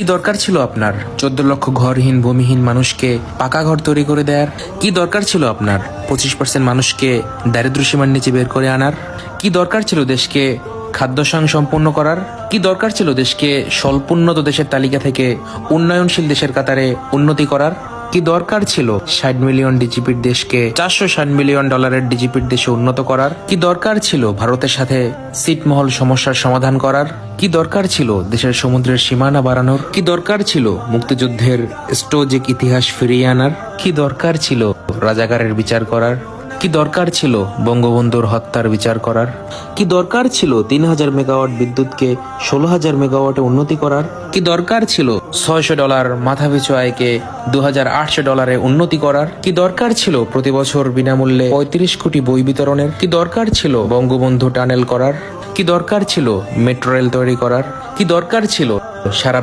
কি দরকার ছিল আপনার 14 লক্ষ ঘরহীন ভূমিহীন মানুষকে পাকা ঘর তৈরি করে দেওয়ার? কি দরকার ছিল আপনার 25% মানুষকে দারিদ্র সীমার নিচে বের করে আনার? কি দরকার ছিল দেশকে খাদ্য সম্পন্ন করার? কি দরকার ছিল দেশকে স্বল্পোন্নত দেশের তালিকা থেকে উন্নয়নশীল দেশের কাতারে উন্নতি করার? কি দরকার ছিল 60 মিলিয়ন ডিজিপির দেশকে 460 মিলিয়ন ডলারের ডিজিপির দেশে উন্নত করার? কি দরকার ছিল ভারতের সাথে ছিটমহল সমস্যার সমাধান করার? কি দরকার ছিল দেশের সমুদ্রের সীমানা বাড়ানোর? কি দরকার ছিল মুক্তিযুদ্ধের স্টোজিক ইতিহাস ফিরিয়ে আনার? কি দরকার ছিল রাজাকারের বিচার করার? কি দরকার ছিল বঙ্গবন্ধুর হত্যার বিচার করার? কি দরকার ছিল 3000 মেগাওয়াট বিদ্যুৎকে 16,000 মেগাওয়াটে উন্নতি করার? কি দরকার ছিল $600 মাথাপিছু আয়কে 2,800 ডলারে উন্নতি করার? কি দরকার ছিল প্রতি বছর বিনামূল্যে 35 কোটি বই বিতরণের? কি দরকার ছিল বঙ্গবন্ধু টানেল করার? কি দরকার ছিল মেট্রো রেল তৈরি করার? কি দরকার ছিল সারা